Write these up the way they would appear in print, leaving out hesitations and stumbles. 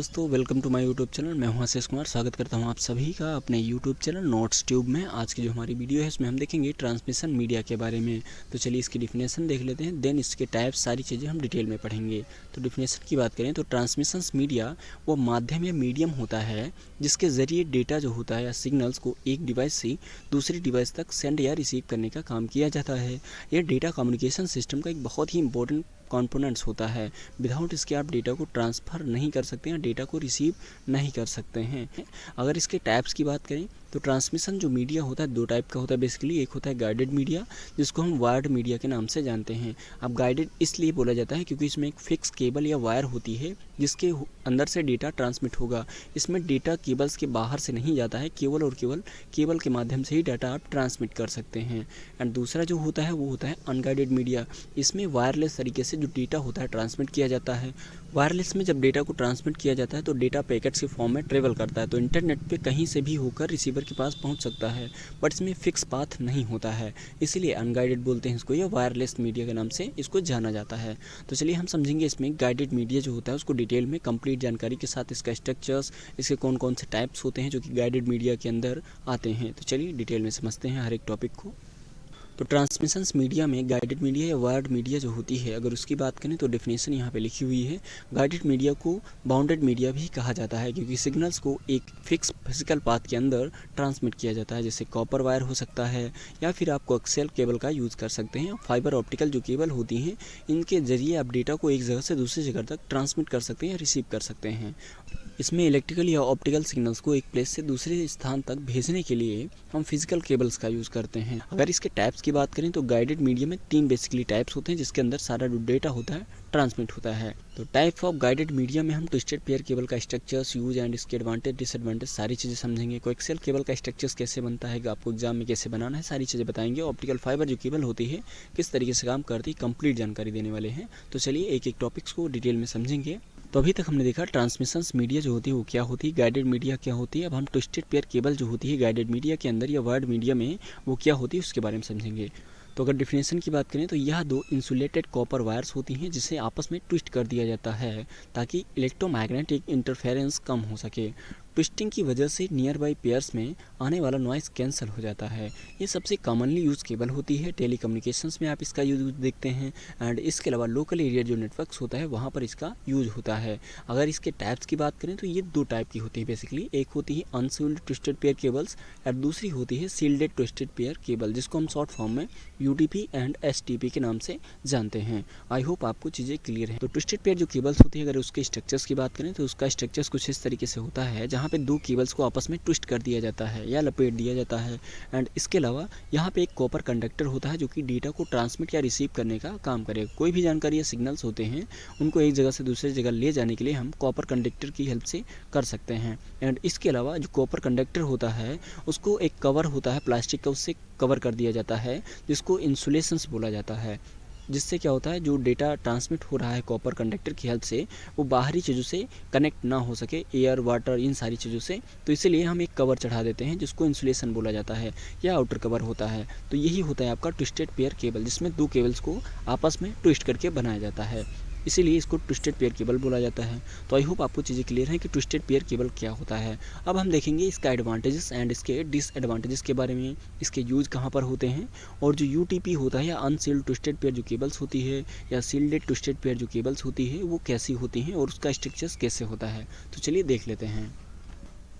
दोस्तों, welcome to my YouTube channel. मैं हूं आशीष कुमार। स्वागत करता हूं आप सभी का अपने यूट्यूब चैनल नोट्स ट्यूब में। आज की जो हमारी वीडियो है इसमें हम देखेंगे ट्रांसमिशन मीडिया के बारे में। तो चलिए इसकी डिफिनेशन देख लेते हैं, देन इसके टाइप्स सारी चीज़ें हम डिटेल में पढ़ेंगे। तो डिफिनेशन की बात करें तो ट्रांसमिशन मीडिया वो माध्यम या मीडियम होता है जिसके ज़रिए डेटा जो होता है या सिग्नल्स को एक डिवाइस से दूसरी डिवाइस तक सेंड या रिसीव करने का काम किया जाता है। यह डेटा कम्युनिकेशन सिस्टम का एक बहुत ही इंपॉर्टेंट कंपोनेंट्स होता है। विदाउट इसके आप डेटा को ट्रांसफ़र नहीं कर सकते हैं, डेटा को रिसीव नहीं कर सकते हैं। अगर इसके टाइप्स की बात करें तो ट्रांसमिशन जो मीडिया होता है दो टाइप का होता है बेसिकली। एक होता है गाइडेड मीडिया जिसको हम वायर्ड मीडिया के नाम से जानते हैं। अब गाइडेड इसलिए बोला जाता है क्योंकि इसमें एक फिक्स केबल या वायर होती है जिसके अंदर से डेटा ट्रांसमिट होगा। इसमें डेटा केबल्स के बाहर से नहीं जाता है, केवल और केवल केबल के माध्यम से ही डाटा आप ट्रांसमिट कर सकते हैं। एंड दूसरा जो होता है वो होता है अनगाइडेड मीडिया। इसमें वायरलेस तरीके से जो डेटा होता है ट्रांसमिट किया जाता है। वायरलेस में जब डेटा को ट्रांसमिट किया जाता है तो डेटा पैकेट्स के फॉर्म में ट्रेवल करता है, तो इंटरनेट पे कहीं से भी होकर रिसीवर के पास पहुंच सकता है, बट इसमें फिक्स पाथ नहीं होता है, इसीलिए अनगाइडेड बोलते हैं इसको, या वायरलेस मीडिया के नाम से इसको जाना जाता है। तो चलिए हम समझेंगे इसमें गाइडेड मीडिया जो होता है उसको डिटेल में कंप्लीट जानकारी के साथ, इसका स्ट्रक्चर्स, इसके कौन कौन से टाइप्स होते हैं जो कि गाइडेड मीडिया के अंदर आते हैं। तो चलिए डिटेल में समझते हैं हर एक टॉपिक को। तो ट्रांसमिशन मीडिया में गाइडेड मीडिया या वायर्ड मीडिया जो होती है, अगर उसकी बात करें तो डेफिनेशन यहाँ पे लिखी हुई है। गाइडेड मीडिया को बाउंडेड मीडिया भी कहा जाता है क्योंकि सिग्नल्स को एक फिक्स फिजिकल पाथ के अंदर ट्रांसमिट किया जाता है, जैसे कॉपर वायर हो सकता है या फिर आप कोएक्सियल केबल का यूज़ कर सकते हैं। फाइबर ऑप्टिकल जो केबल होती हैं इनके ज़रिए आप डेटा को एक जगह से दूसरी जगह तक ट्रांसमिट कर सकते हैं या रिसीव कर सकते हैं। इसमें इलेक्ट्रिकल या ऑप्टिकल सिग्नल्स को एक प्लेस से दूसरे स्थान तक भेजने के लिए हम फिजिकल केबल्स का यूज़ करते हैं। अगर इसके टाइप्स की बात करें तो गाइडेड मीडिया में 3 बेसिकली टाइप्स होते हैं जिसके अंदर सारा जो डेटा होता है ट्रांसमिट होता है। तो टाइप ऑफ गाइडेड मीडिया में हम ट्विस्टेड पेयर केबल का स्ट्रक्चर्स, यूज एंड इसके एडवांटेज डिसएडवांटेज सारी चीज़ें समझेंगे। कोएक्सियल केबल का स्ट्रक्चर्स कैसे बनता है, आपको एग्जाम में कैसे बनाना है, सारी चीज़ें बताएंगे। ऑप्टिकल फाइबर जो केबल होती है किस तरीके से काम करती है, कंप्लीट जानकारी देने वाले हैं। तो चलिए एक एक टॉपिक्स को डिटेल में समझेंगे। तो अभी तक हमने देखा ट्रांसमिशन मीडिया जो होती है वो क्या होती है, गाइडेड मीडिया क्या होती है। अब हम ट्विस्टेड पेयर केबल जो होती है गाइडेड मीडिया के अंदर या वायर्ड मीडिया में वो क्या होती है उसके बारे में समझेंगे। तो अगर डिफिनेशन की बात करें तो यह दो इंसुलेटेड कॉपर वायर्स होती हैं जिसे आपस में ट्विस्ट कर दिया जाता है ताकि इलेक्ट्रोमैग्नेटिक इंटरफेरेंस कम हो सके। ट्विस्टिंग की वजह से नियर बाई पेयर्स में आने वाला नॉइस कैंसिल हो जाता है। ये सबसे कॉमनली यूज़ केबल होती है, टेलीकम्युनिकेशंस में आप इसका यूज़ देखते हैं। एंड इसके अलावा लोकल एरिया जो नेटवर्क्स होता है वहाँ पर इसका यूज़ होता है। अगर इसके टाइप्स की बात करें तो ये दो टाइप की होती है बेसिकली। एक होती है अनसील्ड ट्विस्टेड पेयर केबल्स और दूसरी होती है सील्डेड ट्विस्टेड पेयर केबल जिसको हम शॉर्ट फॉर्म में UTP एंड STP के नाम से जानते हैं। आई होप आपको चीज़ें क्लियर हैं। तो ट्विस्टेड पेयर जो केबल्स होती है अगर उसके स्ट्रक्चर्स की बात करें तो उसका स्ट्रक्चर्स कुछ इस तरीके से होता है जहाँ पे दो केबल्स को आपस में ट्विस्ट कर दिया जाता है या लपेट दिया जाता है। एंड इसके अलावा यहाँ पे एक कॉपर कंडक्टर होता है जो कि डेटा को ट्रांसमिट या रिसीव करने का काम करेगा। कोई भी जानकारी या सिग्नल्स होते हैं उनको एक जगह से दूसरी जगह ले जाने के लिए हम कॉपर कंडक्टर की हेल्प से कर सकते हैं। एंड इसके अलावा जो कॉपर कंडक्टर होता है उसको एक कवर होता है प्लास्टिक का, उससे कवर कर दिया जाता है जिसको इंसुलेशंस बोला जाता है। जिससे क्या होता है जो डेटा ट्रांसमिट हो रहा है कॉपर कंडक्टर की हेल्प से वो बाहरी चीज़ों से कनेक्ट ना हो सके, एयर वाटर इन सारी चीज़ों से। तो इसीलिए हम एक कवर चढ़ा देते हैं जिसको इंसुलेशन बोला जाता है या आउटर कवर होता है। तो यही होता है आपका ट्विस्टेड पेयर केबल जिसमें दो केबल्स को आपस में ट्विस्ट करके बनाया जाता है, इसीलिए इसको ट्विस्टेड पेयर केबल बोला जाता है। तो आई होप आपको चीज़ें क्लियर हैं कि ट्विस्टेड पेयर केबल क्या होता है। अब हम देखेंगे इसका एडवांटेजेस एंड इसके डिसएडवांटेजेस के बारे में, इसके यूज़ कहाँ पर होते हैं, और जो UTP होता है या अनसील्ड ट्विस्टेड पेयर जो केबल्स होती है या सील्डेड ट्विस्टेड पेयर जो केबल्स होती है वो कैसी होती हैं और उसका स्ट्रक्चर्स कैसे होता है। तो चलिए देख लेते हैं।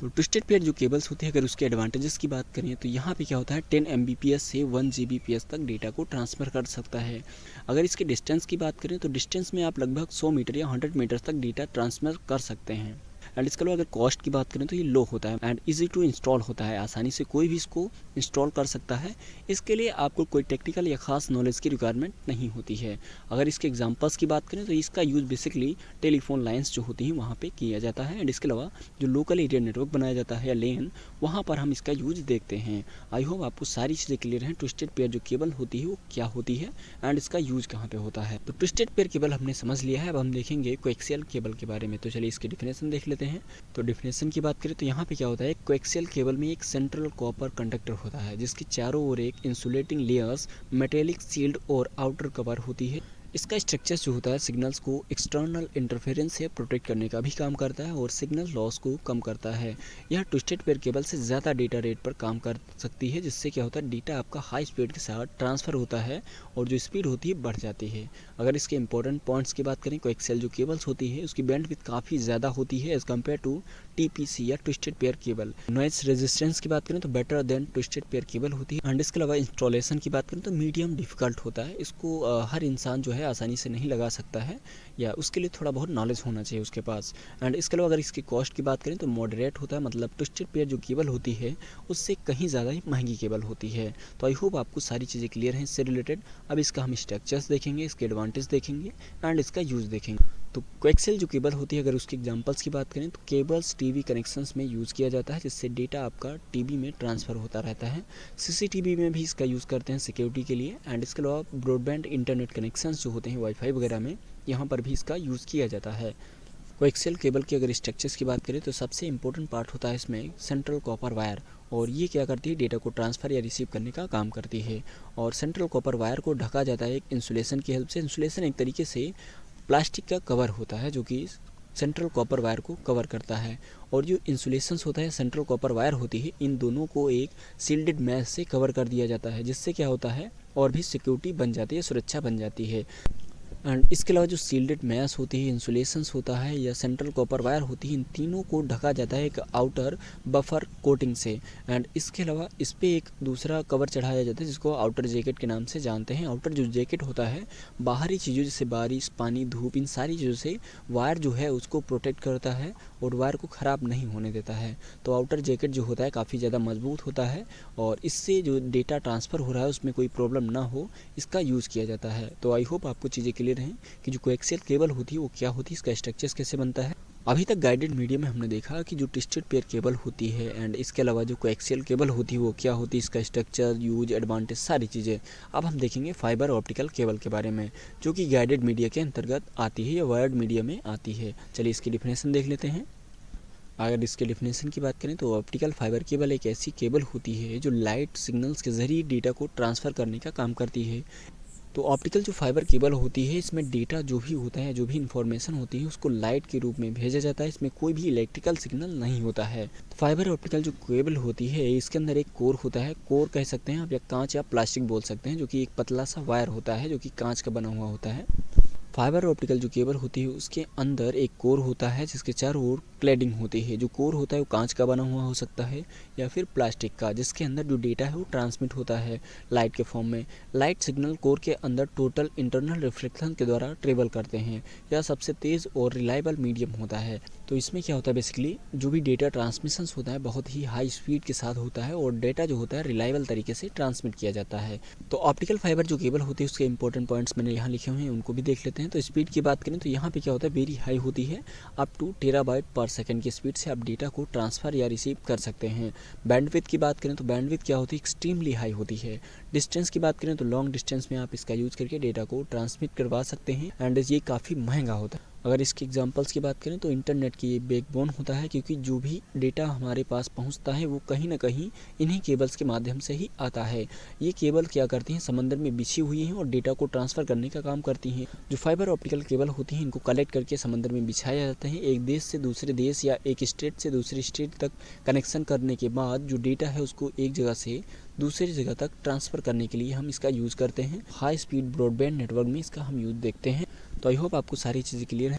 तो ट्विस्टेड पेयर जो केबल्स होती है अगर उसके एडवांटेजेस की बात करें तो यहाँ पे क्या होता है 10 Mbps से 1 Gbps तक डेटा को ट्रांसफ़र कर सकता है। अगर इसके डिस्टेंस की बात करें तो डिस्टेंस में आप लगभग 100 मीटर या 100 मीटर तक डेटा ट्रांसफ़र कर सकते हैं। एंड इसके अलावा अगर कॉस्ट की बात करें तो ये लो होता है एंड इजी टू इंस्टॉल होता है, आसानी से कोई भी इसको इंस्टॉल कर सकता है। इसके लिए आपको कोई टेक्निकल या ख़ास नॉलेज की रिक्वायरमेंट नहीं होती है। अगर इसके एग्जांपल्स की बात करें तो इसका यूज़ बेसिकली टेलीफोन लाइन्स जो होती हैं वहाँ पे किया जाता है। एंड इसके अलावा जो लोकल एरिया नेटवर्क बनाया जाता है या लेन, वहाँ पर हम इसका यूज़ देखते हैं। आई होप आपको सारी चीज़ें क्लियर हैं। ट्विस्टेड पेयर जो केबल होती है वो क्या होती है एंड इसका यूज़ कहाँ पर होता है। तो ट्विस्टेड पेयर केबल हमने समझ लिया है। अब हम देखेंगे कोएक्सियल केबल के बारे में। तो चलिए इसकी डिफिनेशन देख लेते हैं। तो डिफिनेशन की बात करें तो यहाँ पे क्या होता है, कोएक्सियल केबल में एक सेंट्रल कॉपर कंडक्टर होता है जिसके चारों ओर एक इंसुलेटिंग लेयर्स मेटेलिक शील्ड और आउटर कवर होती है। इसका स्ट्रक्चर जो होता है सिग्नल्स को एक्सटर्नल इंटरफेरेंस से प्रोटेक्ट करने का भी काम करता है और सिग्नल लॉस को कम करता है। यह ट्विस्टेड पेयर केबल से ज़्यादा डेटा रेट पर काम कर सकती है, जिससे क्या होता है डेटा आपका हाई स्पीड के साथ ट्रांसफ़र होता है और जो स्पीड होती है बढ़ जाती है। अगर इसके इंपॉर्टेंट पॉइंट्स की बात करें, कोएक्सियल जो केबल्स होती है उसकी बैंडविड्थ काफ़ी ज़्यादा होती है एज़ कम्पेयर टू टीपीसी या twisted pair cable. Noise resistance की बात करें तो better than twisted pair cable होती है। एंड इसके अलावा इंस्टॉलेशन की बात करें तो मीडियम डिफिकल्ट होता है। इसको हर इंसान जो है आसानी से नहीं लगा सकता है, या उसके लिए थोड़ा बहुत नॉलेज होना चाहिए उसके पास। एंड इसके अलावा अगर इसकी कॉस्ट की बात करें तो मॉडरेट होता है, मतलब ट्विस्टेड पेयर जो केबल होती है उससे कहीं ज़्यादा ही महंगी केबल होती है। तो आई होप आपको सारी चीज़ें क्लियर हैं इससे रिलेटेड। अब इसका हम स्ट्रक्चर्स देखेंगे, इसके एडवांटेज देखेंगे एंड इसका यूज़ देखेंगे। तो कोएक्सियल जो केबल होती है, अगर उसके एग्जांपल्स की बात करें तो केबल्स टीवी कनेक्शंस में यूज़ किया जाता है, जिससे डेटा आपका टीवी में ट्रांसफ़र होता रहता है। सीसीटीवी में भी इसका यूज़ करते हैं सिक्योरिटी के लिए। एंड इसके अलावा ब्रॉडबैंड इंटरनेट कनेक्शंस जो होते हैं वाईफाई वगैरह में, यहाँ पर भी इसका यूज़ किया जाता है। कोएक्सियल केबल की अगर स्ट्रक्चर्स की बात करें तो सबसे इंपॉर्टेंट पार्ट होता है इसमें सेंट्रल कॉपर वायर, और ये क्या करती है डेटा को ट्रांसफ़र या रिसीव करने का काम करती है। और सेंट्रल कॉपर वायर को ढका जाता है एक इंसुलेशन की हेल्प से। इंसुलेशन एक तरीके से प्लास्टिक का कवर होता है जो कि सेंट्रल कॉपर वायर को कवर करता है। और जो इंसुलेशंस होता है सेंट्रल कॉपर वायर होती है, इन दोनों को एक सील्डेड मैश से कवर कर दिया जाता है, जिससे क्या होता है और भी सिक्योरिटी बन जाती है, सुरक्षा बन जाती है। एंड इसके अलावा जो सील्डेड मैश होती है, इंसुलेशंस होता है या सेंट्रल कॉपर वायर होती है, इन तीनों को ढका जाता है एक आउटर बफर कोटिंग से। एंड इसके अलावा इस पर एक दूसरा कवर चढ़ाया जाता है जिसको आउटर जैकेट के नाम से जानते हैं। आउटर जो जैकेट होता है बाहरी चीज़ों जैसे बारिश, पानी, धूप, इन सारी चीज़ों से वायर जो है उसको प्रोटेक्ट करता है और वायर को ख़राब नहीं होने देता है। तो आउटर जैकेट जो होता है काफ़ी ज़्यादा मजबूत होता है और इससे जो डेटा ट्रांसफ़र हो रहा है उसमें कोई प्रॉब्लम ना हो, इसका यूज़ किया जाता है। तो आई होप आपको चीज़ें क्लियर हैं कि जो कोएक्सियल केबल होती है वो क्या होती है, इसका स्ट्रक्चर्स कैसे बनता है। अभी तक गाइडेड मीडिया में हमने देखा कि जो ट्विस्टेड पेयर केबल होती है एंड इसके अलावा जो कोएक्सियल केबल होती है वो क्या होती है, इसका स्ट्रक्चर, यूज, एडवांटेज, सारी चीज़ें। अब हम देखेंगे फाइबर ऑप्टिकल केबल के बारे में, जो कि गाइडेड मीडिया के अंतर्गत आती है या वायर्ड मीडिया में आती है। चलिए इसकी डिफिनेशन देख लेते हैं। अगर इसके डिफिनेशन की बात करें तो ऑप्टिकल फाइबर केबल एक ऐसी केबल होती है जो लाइट सिग्नल्स के ज़रिए डेटा को ट्रांसफ़र करने का काम करती है। तो ऑप्टिकल जो फाइबर केबल होती है इसमें डेटा जो भी होता है, जो भी इंफॉर्मेशन होती है उसको लाइट के रूप में भेजा जाता है। इसमें कोई भी इलेक्ट्रिकल सिग्नल नहीं होता है। फाइबर ऑप्टिकल जो केबल होती है इसके अंदर एक कोर होता है, कोर कह सकते हैं आप, या कांच या प्लास्टिक बोल सकते हैं, जो कि एक पतला सा वायर होता है जो कि कांच का बना हुआ होता है। फाइबर ऑप्टिकल जो केबल होती है उसके अंदर एक कोर होता है जिसके चारों ओर क्लैडिंग होती है। जो कोर होता है वो कांच का बना हुआ हो सकता है या फिर प्लास्टिक का, जिसके अंदर जो डेटा है वो ट्रांसमिट होता है लाइट के फॉर्म में। लाइट सिग्नल कोर के अंदर टोटल इंटरनल रिफ्लेक्शन के द्वारा ट्रेवल करते हैं। यह सबसे तेज़ और रिलायबल मीडियम होता है। तो इसमें क्या होता है, बेसिकली जो भी डेटा ट्रांसमिशंस होता है बहुत ही हाई स्पीड के साथ होता है और डेटा जो होता है रिलायबल तरीके से ट्रांसमिट किया जाता है। तो ऑप्टिकल फाइबर जो केबल होती है उसके इंपॉर्टेंट पॉइंट्स मैंने यहाँ लिखे हुए हैं, उनको भी देख लेते हैं। तो स्पीड की बात करें तो यहाँ पे क्या होता है, वेरी हाई होती है, अप टू टेराबाइट पर सेकंड की स्पीड से आप डेटा को ट्रांसफ़र या रिसीव कर सकते हैं। बैंडविड्थ की बात करें तो बैंडविड्थ क्या होती है, एक्सट्रीमली हाई होती है। डिस्टेंस की बात करें तो लॉन्ग डिस्टेंस में आप इसका यूज़ करके डेटा को ट्रांसमिट करवा सकते हैं एंड ये काफ़ी महंगा होता है। अगर इसके एग्जांपल्स की बात करें तो इंटरनेट की बैकबोन होता है, क्योंकि जो भी डेटा हमारे पास पहुंचता है वो कहीं ना कहीं इन्हीं केबल्स के माध्यम से ही आता है। ये केबल क्या करती हैं, समंदर में बिछी हुई हैं और डेटा को ट्रांसफ़र करने का काम करती हैं। जो फाइबर ऑप्टिकल केबल होती हैं इनको कलेक्ट करके समंदर में बिछाया जाता है। एक देश से दूसरे देश या एक स्टेट से दूसरी स्टेट तक कनेक्शन करने के बाद जो डेटा है उसको एक जगह से दूसरी जगह तक ट्रांसफ़र करने के लिए हम इसका यूज़ करते हैं। हाई स्पीड ब्रॉडबैंड नेटवर्क में इसका हम यूज़ देखते हैं। तो आई होप आपको सारी चीज़ें क्लियर हैं।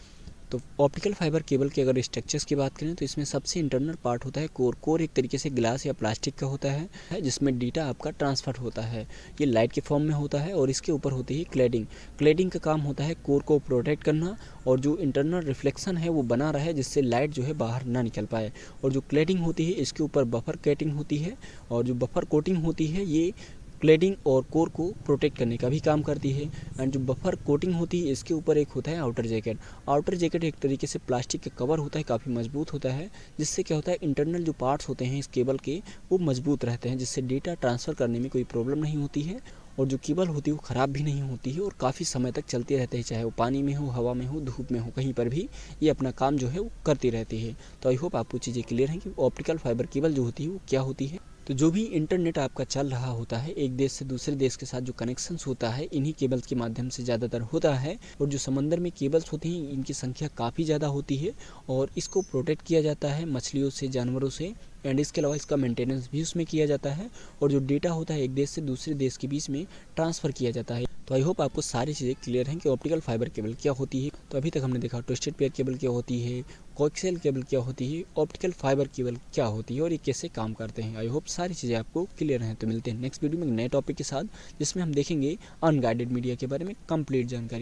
तो ऑप्टिकल फाइबर केबल के अगर स्ट्रक्चर्स की बात करें तो इसमें सबसे इंटरनल पार्ट होता है कोर। कोर एक तरीके से ग्लास या प्लास्टिक का होता है जिसमें डेटा आपका ट्रांसफ़र होता है। ये लाइट के फॉर्म में होता है और इसके ऊपर होती है क्लैडिंग। क्लैडिंग का काम होता है कोर को प्रोटेक्ट करना और जो इंटरनल रिफ्लेक्शन है वो बना रहे, जिससे लाइट जो है बाहर ना निकल पाए। और जो क्लैडिंग होती है इसके ऊपर बफर कोटिंग होती है, और जो बफर कोटिंग होती है ये क्लैडिंग और कोर को प्रोटेक्ट करने का भी काम करती है। एंड जो बफर कोटिंग होती है इसके ऊपर एक होता है आउटर जैकेट। आउटर जैकेट एक तरीके से प्लास्टिक का कवर होता है, काफ़ी मजबूत होता है, जिससे क्या होता है इंटरनल जो पार्ट्स होते हैं इस केबल के वो मजबूत रहते हैं, जिससे डेटा ट्रांसफ़र करने में कोई प्रॉब्लम नहीं होती है। और जो केबल होती है वो ख़राब भी नहीं होती है और काफ़ी समय तक चलती रहती है, चाहे वो पानी में हो, हवा में हो, धूप में हो, कहीं पर भी ये अपना काम जो है वो करती रहती है। तो आई होप आपको चीज़ें क्लियर हैं कि ऑप्टिकल फाइबर केबल जो होती है वो क्या होती है। तो जो भी इंटरनेट आपका चल रहा होता है एक देश से दूसरे देश के साथ जो कनेक्शंस होता है इन्हीं केबल्स के माध्यम से ज़्यादातर होता है। और जो समंदर में केबल्स होते हैं इनकी संख्या काफ़ी ज़्यादा होती है और इसको प्रोटेक्ट किया जाता है मछलियों से, जानवरों से, एंड इसके अलावा इसका मेंटेनेंस भी उसमें किया जाता है और जो डेटा होता है एक देश से दूसरे देश के बीच में ट्रांसफ़र किया जाता है। तो आई होप आपको सारी चीज़ें क्लियर हैं कि ऑप्टिकल फाइबर केबल क्या होती है। तो अभी तक हमने देखा ट्विस्टेड पेयर केबल क्या होती है, कोएक्सियल केबल क्या होती है, ऑप्टिकल फाइबर केबल क्या होती है और ये कैसे काम करते हैं। आई होप सारी चीज़ें आपको क्लियर हैं। तो मिलते हैं नेक्स्ट वीडियो में नए टॉपिक के साथ जिसमें हम देखेंगे अनगाइडेड मीडिया के बारे में कंप्लीट जानकारी।